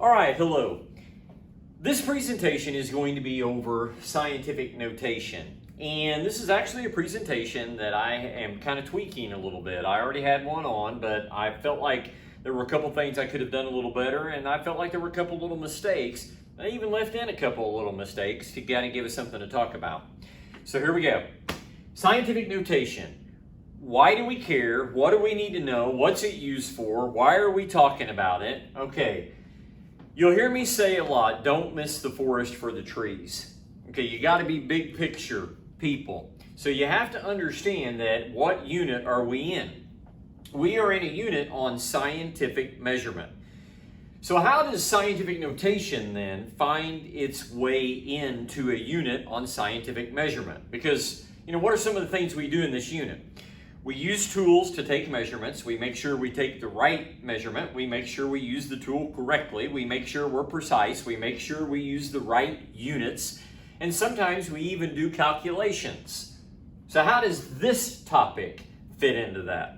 All right, hello. This presentation is going to be over scientific notation. And this is actually a presentation that I am kind of tweaking a little bit. I already had one on, but I felt like there were a couple things I could have done a little better, and I felt like there were a couple little mistakes. I even left in a couple of little mistakes to kind of give us something to talk about. So here we go. Scientific notation. Why do we care? What do we need to know? What's it used for? Why are we talking about it? Okay. You'll hear me say a lot, don't miss the forest for the trees. Okay, you got to be big picture people. So you have to understand that what unit are we in? We are in a unit on scientific measurement. So how does scientific notation then find its way into a unit on scientific measurement? Because, what are some of the things we do in this unit? We use tools to take measurements. We make sure we take the right measurement. We make sure we use the tool correctly. We make sure we're precise. We make sure we use the right units. And sometimes we even do calculations. So how does this topic fit into that?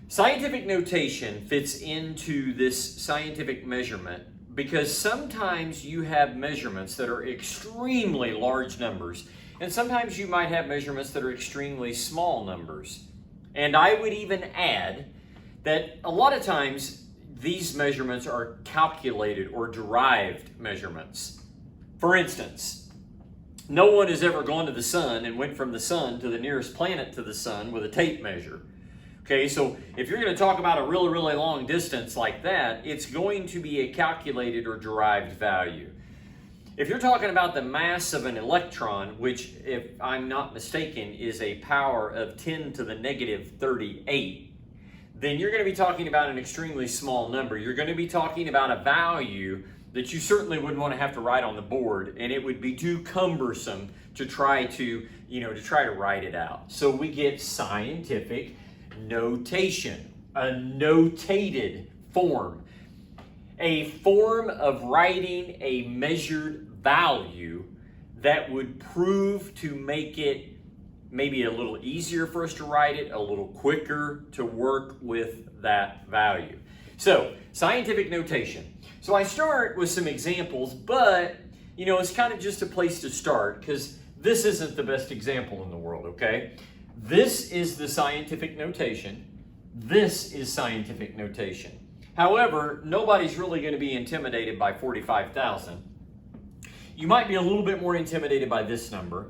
Scientific notation fits into this scientific measurement because sometimes you have measurements that are extremely large numbers, and sometimes you might have measurements that are extremely small numbers. And I would even add that a lot of times these measurements are calculated or derived measurements. For instance, no one has ever gone to the sun and went from the sun to the nearest planet to the sun with a tape measure. Okay, so if you're going to talk about a really, really long distance like that, it's going to be a calculated or derived value. If you're talking about the mass of an electron, which, if I'm not mistaken, is a power of 10 to the negative 38, then you're going to be talking about an extremely small number. You're going to be talking about a value that you certainly wouldn't want to have to write on the board, and it would be too cumbersome to try to write it out. So we get scientific notation, a notated form, a form of writing a measured value that would prove to make it maybe a little easier for us to write it, a little quicker to work with that value. So, scientific notation. So I start with some examples, but it's kind of just a place to start because this isn't the best example in the world, okay? This is the scientific notation. This is scientific notation. However, nobody's really going to be intimidated by 45,000. You might be a little bit more intimidated by this number,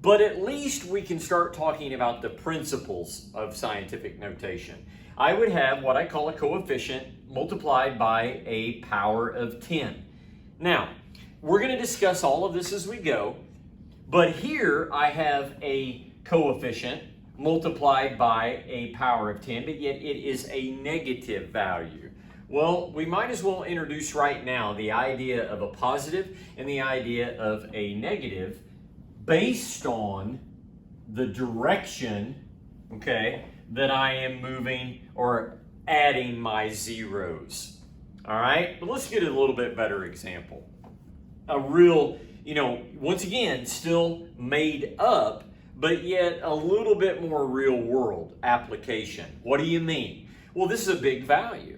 but at least we can start talking about the principles of scientific notation. I would have what I call a coefficient multiplied by a power of 10. Now, we're going to discuss all of this as we go, but here I have a coefficient multiplied by a power of 10, but yet it is a negative value. Well, we might as well introduce right now the idea of a positive and the idea of a negative based on the direction, okay, that I am moving or adding my zeros. All right, but let's get a little bit better example. A real, once again, still made up, but yet a little bit more real world application. What do you mean? Well, this is a big value.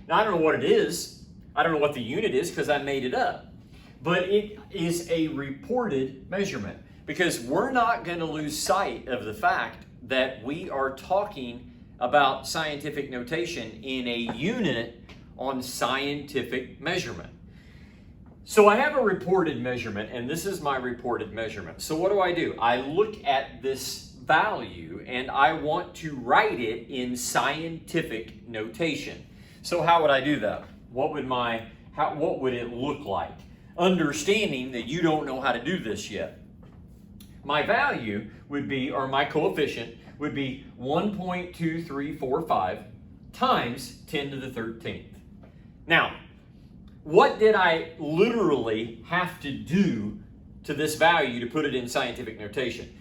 Now, I don't know what it is. I don't know what the unit is because I made it up. But it is a reported measurement because we're not going to lose sight of the fact that we are talking about scientific notation in a unit on scientific measurement. So I have a reported measurement, and this is my reported measurement. So what do? I look at this value, and I want to write it in scientific notation. So how would I do that? What would it look like? Understanding that you don't know how to do this yet. My value would be, or my coefficient would be 1.2345 times 10 to the 13th. Now, what did I literally have to do to this value to put it in scientific notation?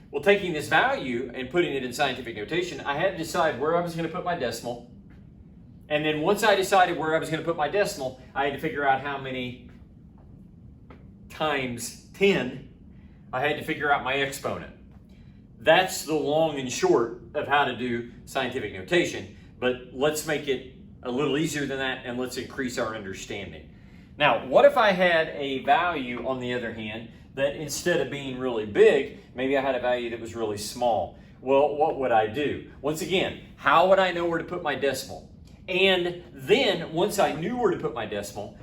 Well, taking this value and putting it in scientific notation, I had to decide where I was going to put my decimal. And then once I decided where I was going to put my decimal, I had to figure out how many times 10. I had to figure out my exponent. That's the long and short of how to do scientific notation, but let's make it a little easier than that, and let's increase our understanding. Now, what if I had a value, on the other hand, that instead of being really big, maybe I had a value that was really small? Well, what would I do? Once again, how would I know where to put my decimal? And then, once I knew where to put my decimal,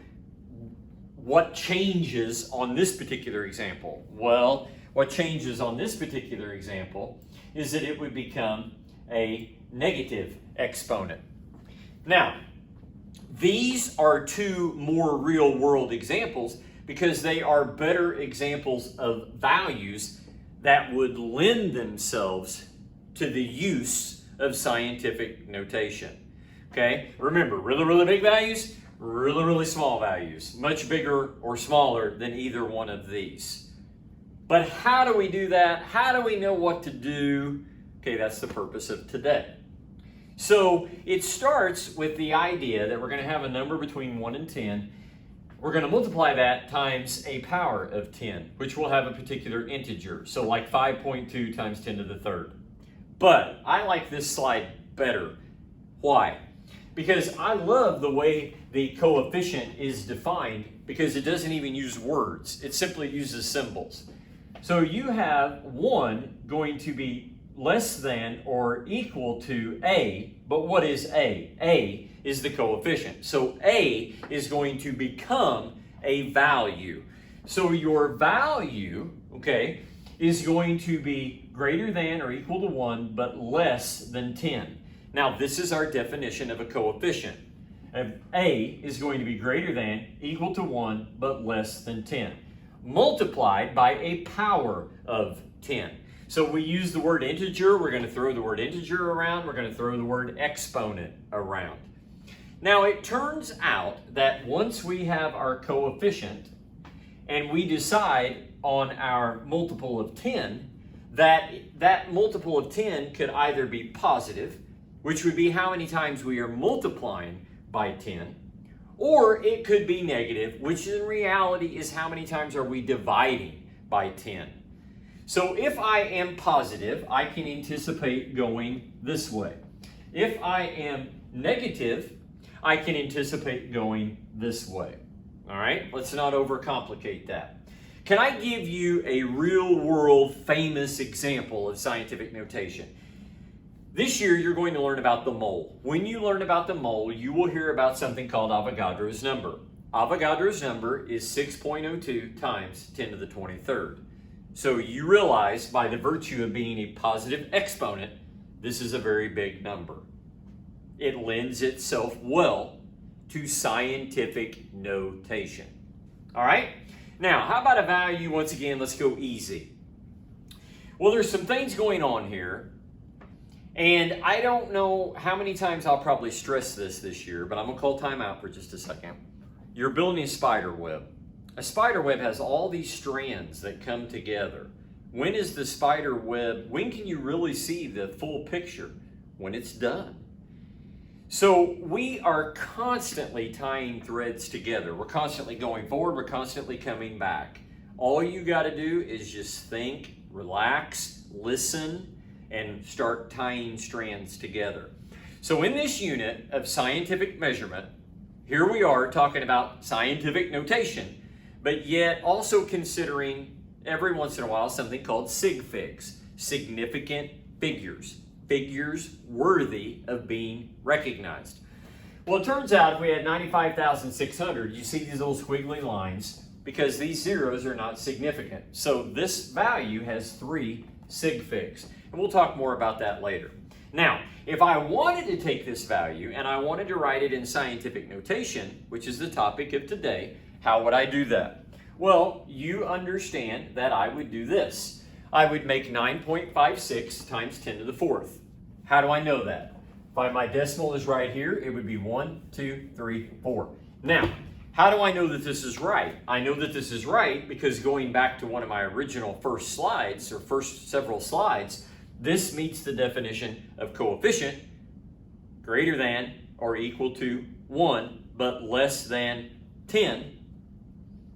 what changes on this particular example? Well, what changes on this particular example is that it would become a negative exponent. Now, these are two more real-world examples because they are better examples of values that would lend themselves to the use of scientific notation. Okay? Remember, really, really big values, really, really small values. Much bigger or smaller than either one of these. But how do we do that? How do we know what to do? Okay, that's the purpose of today. So it starts with the idea that we're going to have a number between 1 and 10. We're going to multiply that times a power of 10, which will have a particular integer. So like 5.2 times 10 to the third. But I like this slide better. Why? Because I love the way the coefficient is defined because it doesn't even use words. It simply uses symbols. So you have 1 going to be less than or equal to A, but what is A? A is the coefficient. So A is going to become a value. So your value, okay, is going to be greater than or equal to 1, but less than 10. Now, this is our definition of a coefficient. A is going to be greater than, equal to 1, but less than 10, multiplied by a power of 10. So we use the word integer. We're going to throw the word integer around. We're going to throw the word exponent around. Now, it turns out that once we have our coefficient and we decide on our multiple of 10, that multiple of 10 could either be positive, which would be how many times we are multiplying by 10, or it could be negative, which in reality is how many times are we dividing by 10. So if I am positive, I can anticipate going this way. If I am negative, I can anticipate going this way. All right, let's not overcomplicate that. Can I give you a real-world famous example of scientific notation? This year, you're going to learn about the mole. When you learn about the mole, you will hear about something called Avogadro's number. Avogadro's number is 6.02 times 10 to the 23rd. So you realize, by the virtue of being a positive exponent, this is a very big number. It lends itself well to scientific notation. All right? Now, how about a value? Once again, let's go easy. Well, there's some things going on here, and I don't know how many times I'll probably stress this year, but I'm going to call time out for just a second. You're building a spider web. A spider web has all these strands that come together. When is the spider web, when can you really see the full picture? When it's done. So we are constantly tying threads together. We're constantly going forward. We're constantly coming back. All you got to do is just think, relax, listen, and start tying strands together. So in this unit of scientific measurement, here we are talking about scientific notation, but yet also considering every once in a while something called sig figs, significant figures, figures worthy of being recognized. Well, it turns out if we had 95,600, you see these little squiggly lines because these zeros are not significant. So this value has 3 sig figs, and we'll talk more about that later. Now, if I wanted to take this value and I wanted to write it in scientific notation, which is the topic of today, how would I do that? Well, you understand that I would do this. I would make 9.56 times 10 to the 4th. How do I know that? If my decimal is right here, it would be 1, 2, 3, 4. Now, how do I know that this is right? I know that this is right because going back to one of my original first slides, or first several slides, this meets the definition of coefficient greater than or equal to 1, but less than 10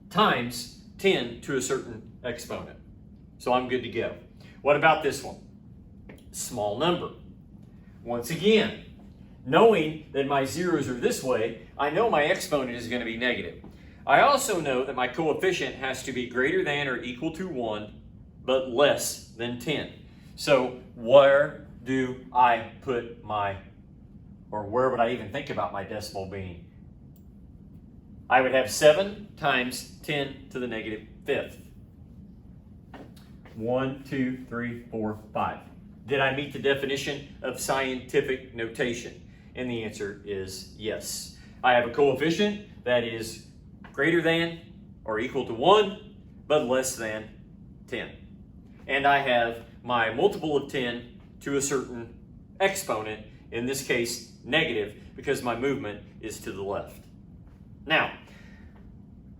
times 10 to a certain exponent. So I'm good to go. What about this one? Small number. Once again, Knowing that my zeros are this way, I know my exponent is going to be negative. I also know that my coefficient has to be greater than or equal to 1, but less than 10. So where do I put my, or where would I even think about my decimal being? I would have 7 times 10 to the negative fifth. 1, 2, 3, 4, 5. Did I meet the definition of scientific notation? And the answer is yes. I have a coefficient that is greater than or equal to 1, but less than 10. And I have my multiple of 10 to a certain exponent, in this case negative, because my movement is to the left. Now,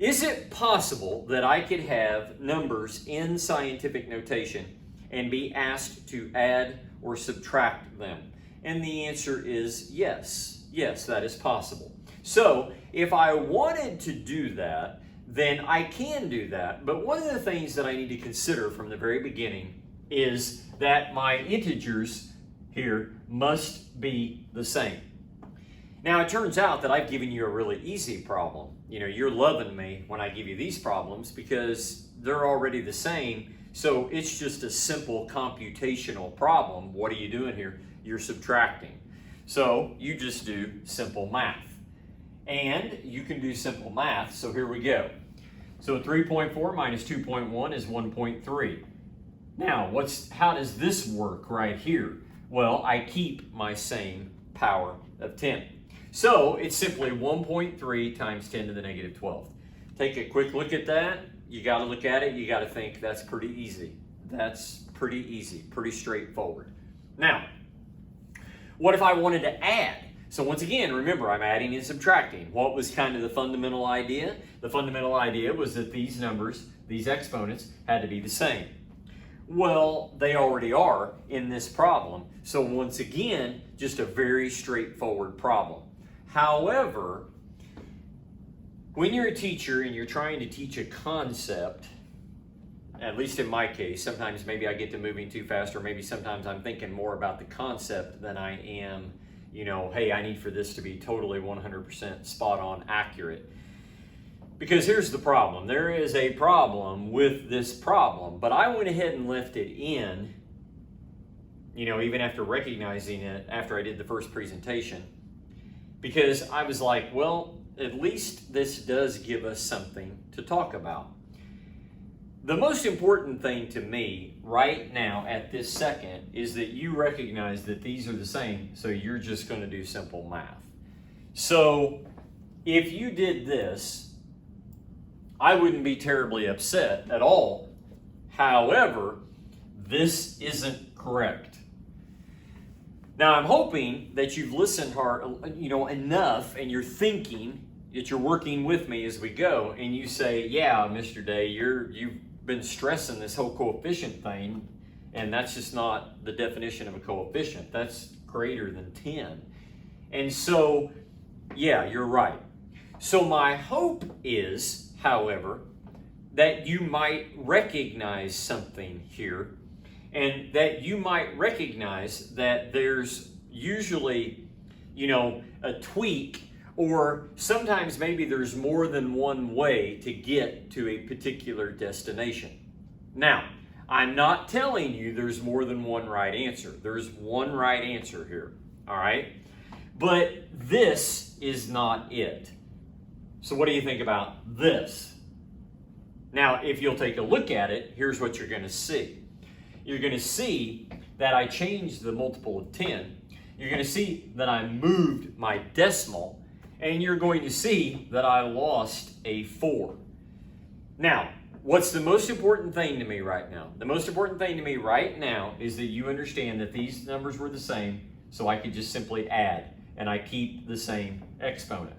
is it possible that I could have numbers in scientific notation and be asked to add or subtract them? And the answer is yes. Yes, that is possible. So if I wanted to do that, then I can do that. But one of the things that I need to consider from the very beginning is that my integers here must be the same. Now, it turns out that I've given you a really easy problem. You know, you're loving me when I give you these problems because they're already the same. So it's just a simple computational problem. What are you doing here? You're subtracting. So you just do simple math. And you can do simple math, so here we go. So 3.4 minus 2.1 is 1.3. Now, how does this work right here? Well, I keep my same power of 10. So it's simply 1.3 times 10 to the negative 12th. Take a quick look at that. You got to look at it. You got to think that's pretty easy. That's pretty easy, pretty straightforward. Now, what if I wanted to add? So once again, remember, I'm adding and subtracting. What was kind of the fundamental idea? The fundamental idea was that these numbers, these exponents, had to be the same. Well, they already are in this problem. So once again, just a very straightforward problem. However, when you're a teacher and you're trying to teach a concept, at least in my case, sometimes maybe I get to moving too fast, or maybe sometimes I'm thinking more about the concept than I am, you know, hey, I need for this to be totally 100% spot on accurate. Because here's the problem. There is a problem with this problem, but I went ahead and left it in, you know, even after recognizing it after I did the first presentation, because I was like, well, at least this does give us something to talk about. The most important thing to me right now at this second is that you recognize that these are the same, so you're just going to do simple math. So if you did this, I wouldn't be terribly upset at all. However, this isn't correct. Now, I'm hoping that you've listened hard, enough, and you're thinking that you're working with me as we go, and you say, yeah, Mr. Day, you've been stressing this whole coefficient thing, and that's just not the definition of a coefficient. That's greater than 10. And so, yeah, you're right. So my hope is, however, that you might recognize something here, and that you might recognize that there's usually, a tweak, or sometimes maybe there's more than one way to get to a particular destination. Now, I'm not telling you there's more than one right answer. There's one right answer here, all right? But this is not it. So what do you think about this? Now, if you'll take a look at it, here's what you're going to see. You're going to see that I changed the multiple of 10. You're going to see that I moved my decimal, and you're going to see that I lost a 4. Now, what's the most important thing to me right now? The most important thing to me right now is that you understand that these numbers were the same, so I could just simply add, and I keep the same exponent.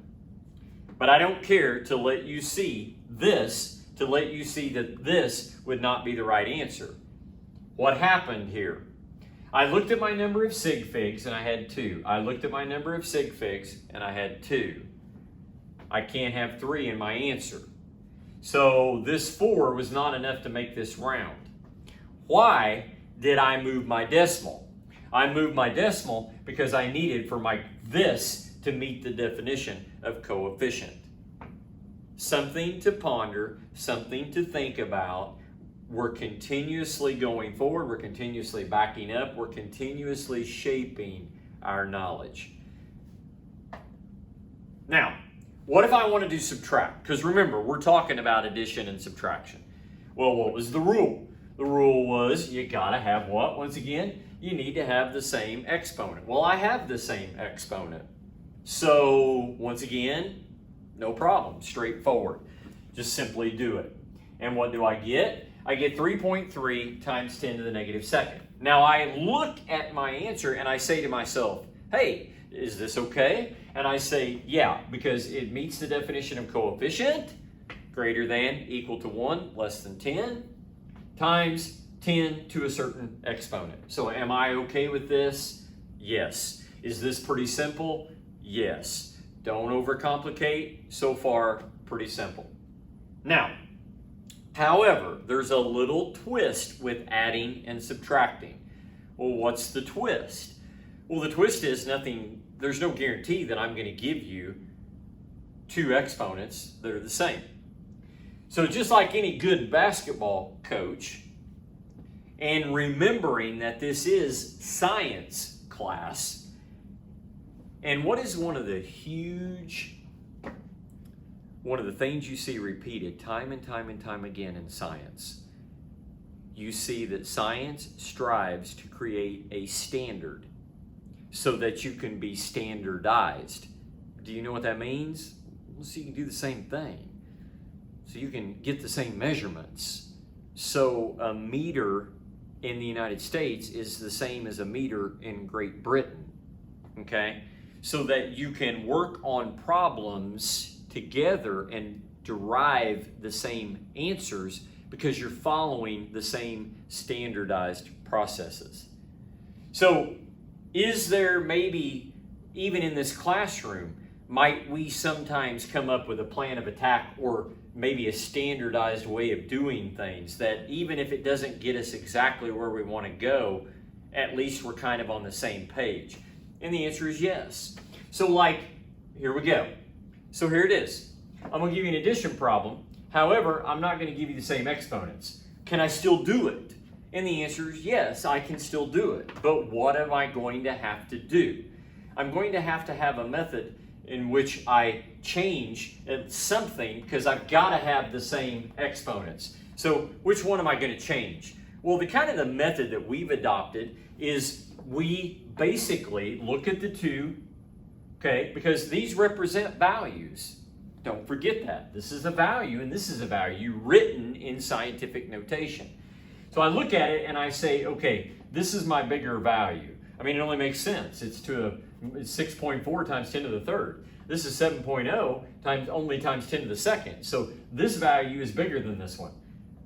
But I don't care to let you see this, to let you see that this would not be the right answer. What happened here? I looked at my number of sig figs and I had 2. I looked at my number of sig figs and I had 2. I can't have 3 in my answer. So this 4 was not enough to make this round. Why did I move my decimal? I moved my decimal because I needed for my this to meet the definition of coefficient. Something to ponder, something to think about. We're continuously going forward, we're continuously backing up, we're continuously shaping our knowledge. Now, what if I want to do subtract? Because remember, we're talking about addition and subtraction. Well, what was the rule? The rule was you got to have what? Once again, you need to have the same exponent. Well, I have the same exponent. So, once again, no problem, straightforward. Just simply do it. And what do I get? I get 3.3 times 10 to the negative second. Now I look at my answer and I say to myself, hey, is this okay? And I say, yeah, because it meets the definition of coefficient, greater than, equal to 1, less than 10, times 10 to a certain exponent. So am I okay with this? Yes. Is this pretty simple? Yes. Don't overcomplicate. So far, pretty simple. Now, however, there's a little twist with adding and subtracting. Well, what's the twist? Well, the twist is nothing, there's no guarantee that I'm going to give you two exponents that are the same. So just like any good basketball coach, and remembering that this is science class, and what is one of the things you see repeated time and time and time again in science? You see that science strives to create a standard so that you can be standardized. Do you know what that means? Well, so you can do the same thing. So you can get the same measurements. So a meter in the United States is the same as a meter in Great Britain, okay? So that you can work on problems together and derive the same answers because you're following the same standardized processes. So is there maybe, even in this classroom, might we sometimes come up with a plan of attack or maybe a standardized way of doing things that even if it doesn't get us exactly where we want to go, at least we're kind of on the same page? And the answer is yes. So like, here we go. So here it is. I'm going to give you an addition problem. However, I'm not going to give you the same exponents. Can I still do it? And the answer is yes, I can still do it. But what am I going to have to do? I'm going to have a method in which I change something because I've got to have the same exponents. So which one am I going to change? Well, the method that we've adopted is we basically look at the two, okay, because these represent values. Don't forget that. This is a value and this is a value written in scientific notation. So I look at it and I say, okay, this is my bigger value. I mean, it only makes sense. It's 6.4 times 10 to the third. This is 7.0 times 10 to the second. So this value is bigger than this one.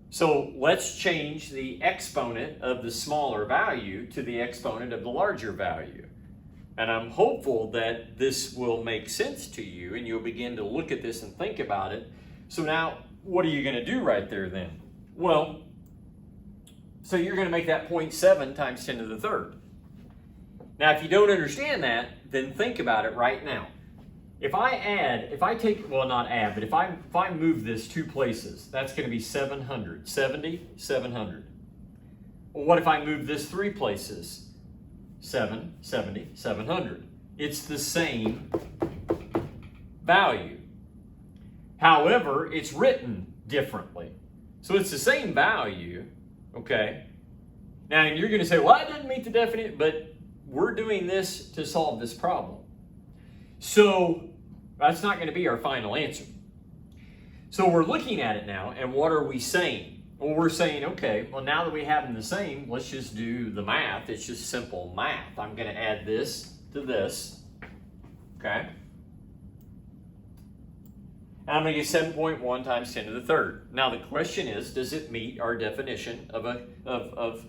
So let's change the exponent of the smaller value to the exponent of the larger value. And I'm hopeful that this will make sense to you and you'll begin to look at this and think about it. So now, what are you going to do right there then? Well, so you're going to make that 0.7 times 10 to the third. Now, if you don't understand that, then think about it right now. If I move this two places, that's going to be 700. 70, 700. Well, what if I move this three places? 7, 70, 700. It's the same value. However, it's written differently. So it's the same value, okay? Now, you're going to say, well, that doesn't meet the definition, but we're doing this to solve this problem. So that's not going to be our final answer. So we're looking at it now, and what are we saying? Well, we're saying, okay, well, now that we have them the same, let's just do the math. It's just simple math. I'm going to add this to this, okay? And I'm going to get 7.1 times 10 to the third. Now the question is, does it meet our definition of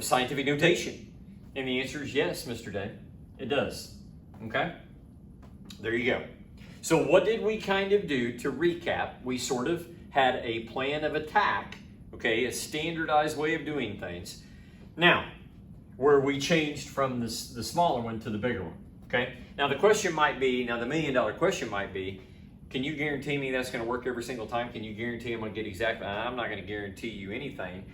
scientific notation? And the answer is yes, Mr. Day. It does. Okay? There you go. So what did we kind of do to recap? We sort of had a plan of attack, okay, a standardized way of doing things. Now, where we changed from the smaller one to the bigger one, okay? Now the question might be, now the $1 million question might be, can you guarantee me that's gonna work every single time? Can you guarantee I'm gonna get exactly, I'm not gonna guarantee you anything.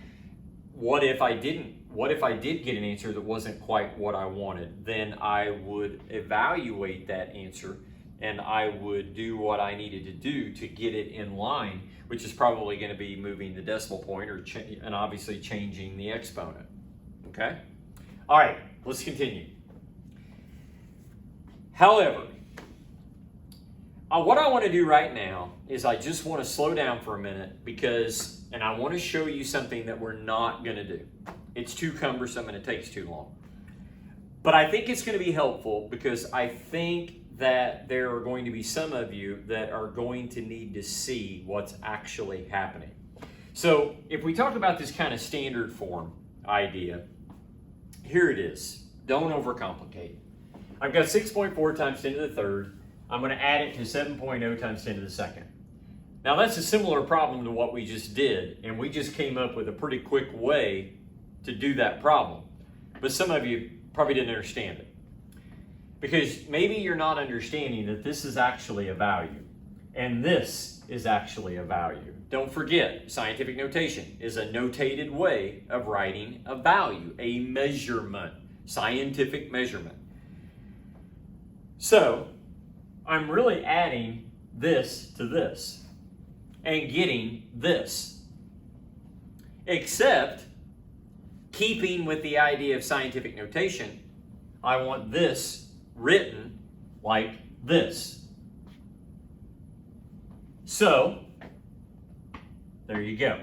What if I didn't? What if I did get an answer that wasn't quite what I wanted? Then I would evaluate that answer and I would do what I needed to do to get it in line, which is probably gonna be moving the decimal point and obviously changing the exponent, okay? All right, let's continue. However, what I want to do right now is I just want to slow down for a minute and I want to show you something that we're not going to do. It's too cumbersome and it takes too long. But I think it's going to be helpful because I think that there are going to be some of you that are going to need to see what's actually happening. So if we talk about this kind of standard form idea, here it is. Don't overcomplicate. I've got 6.4 times 10 to the third. I'm going to add it to 7.0 times 10 to the second. Now that's a similar problem to what we just did, and we just came up with a pretty quick way to do that problem. But some of you probably didn't understand it. Because maybe you're not understanding that this is actually a value, and this is actually a value. Don't forget, scientific notation is a notated way of writing a value, a measurement, scientific measurement. So, I'm really adding this to this and getting this. Except, keeping with the idea of scientific notation, I want this written like this. So, there you go.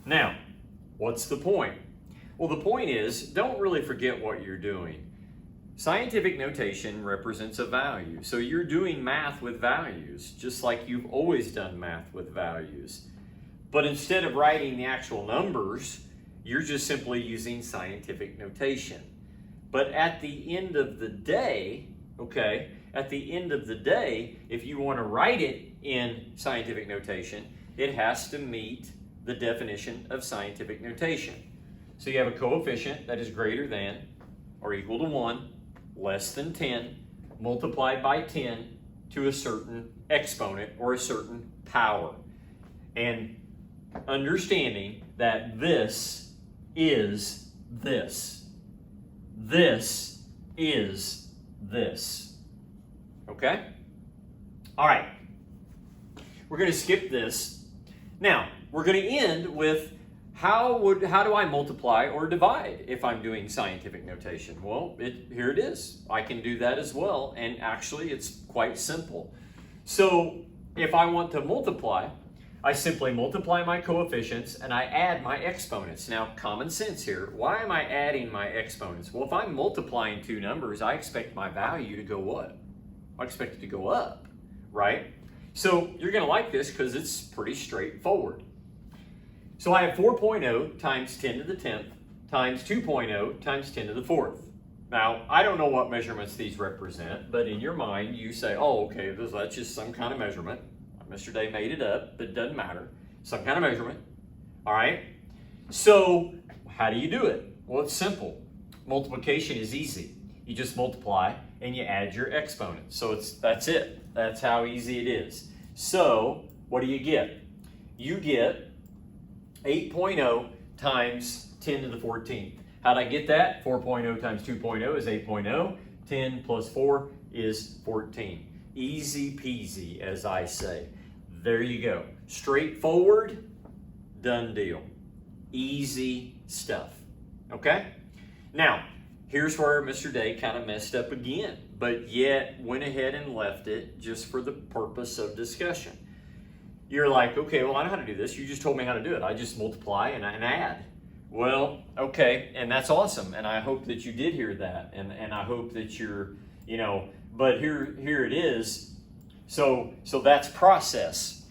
Now, what's the point? Well, the point is, don't really forget what you're doing. Scientific notation represents a value. So you're doing math with values, just like you've always done math with values. But instead of writing the actual numbers, you're just simply using scientific notation. But at the end of the day, okay, at the end of the day, if you want to write it in scientific notation, it has to meet the definition of scientific notation. So you have a coefficient that is greater than or equal to 1, less than 10, multiplied by 10 to a certain exponent or a certain power. And understanding that this is this. This is this. Okay? All right. We're going to skip this. Now, we're going to end with how do I multiply or divide if I'm doing scientific notation? Well, here it is. I can do that as well, and actually it's quite simple. So if I want to multiply, I simply multiply my coefficients and I add my exponents. Now, common sense here. Why am I adding my exponents? Well, if I'm multiplying two numbers, I expect my value to go what? I expect it to go up, right? So you're going to like this because it's pretty straightforward. So I have 4.0 times 10 to the 10th times 2.0 times 10 to the 4th. Now, I don't know what measurements these represent, but in your mind, you say, oh, okay, that's just some kind of measurement. Mr. Day made it up, but it doesn't matter. Some kind of measurement, all right? So how do you do it? Well, it's simple. Multiplication is easy. You just multiply and you add your exponents. So that's it. That's how easy it is. So what do you get? You get 8.0 times 10 to the 14th. How'd I get that? 4.0 times 2.0 is 8.0. 10 plus 4 is 14. Easy peasy, as I say. There you go. Straightforward, done deal. Easy stuff. Okay? Now, here's where Mr. Day kind of messed up again, but yet went ahead and left it just for the purpose of discussion. You're like, okay, well, I know how to do this. You just told me how to do it. I just multiply and add. Well, okay, and that's awesome, and I hope that you did hear that, and I hope that you're, but here it is. So that's process.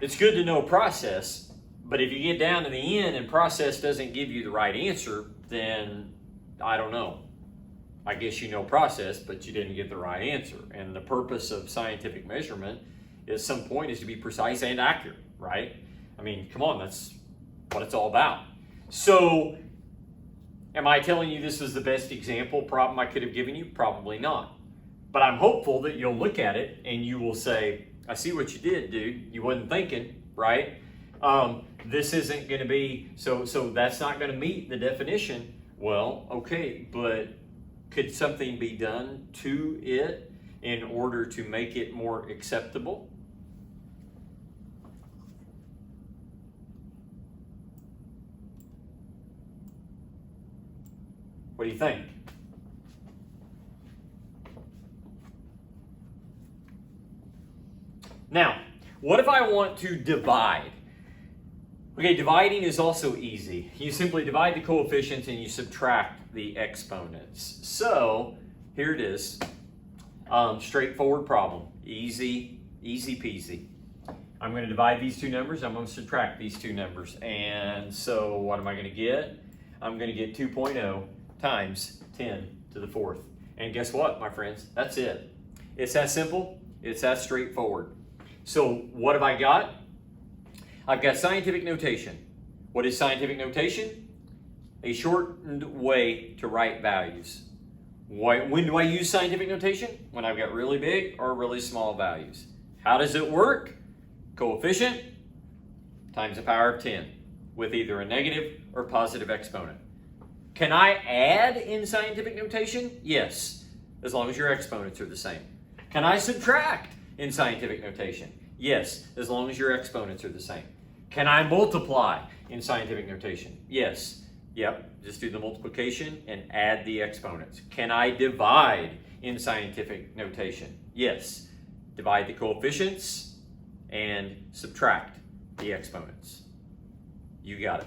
It's good to know process, but if you get down to the end and process doesn't give you the right answer, then I don't know. I guess you know process, but you didn't get the right answer. And the purpose of scientific measurement at some point is to be precise and accurate, right? I mean, come on, what it's all about. So, am I telling you this is the best example problem I could have given you? Probably not. But I'm hopeful that you'll look at it and you will say, I see what you did, dude. You wasn't thinking, right? This isn't going to be, so that's not going to meet the definition. Well, okay, but could something be done to it in order to make it more acceptable? What do you think? Now, what if I want to divide? Okay, dividing is also easy. You simply divide the coefficients and you subtract the exponents. So, here it is. Straightforward problem. Easy peasy. I'm going to divide these two numbers. I'm going to subtract these two numbers. And so, what am I going to get? I'm going to get 2.0 times 10 to the fourth. And guess what, my friends? That's it. It's that simple. It's that straightforward. So what have I got? I've got scientific notation. What is scientific notation? A shortened way to write values. When do I use scientific notation? When I've got really big or really small values. How does it work? Coefficient times the power of 10 with either a negative or positive exponent. Can I add in scientific notation? Yes, as long as your exponents are the same. Can I subtract in scientific notation? Yes, as long as your exponents are the same. Can I multiply in scientific notation? Yes. Yep, just do the multiplication and add the exponents. Can I divide in scientific notation? Yes. Divide the coefficients and subtract the exponents. You got it.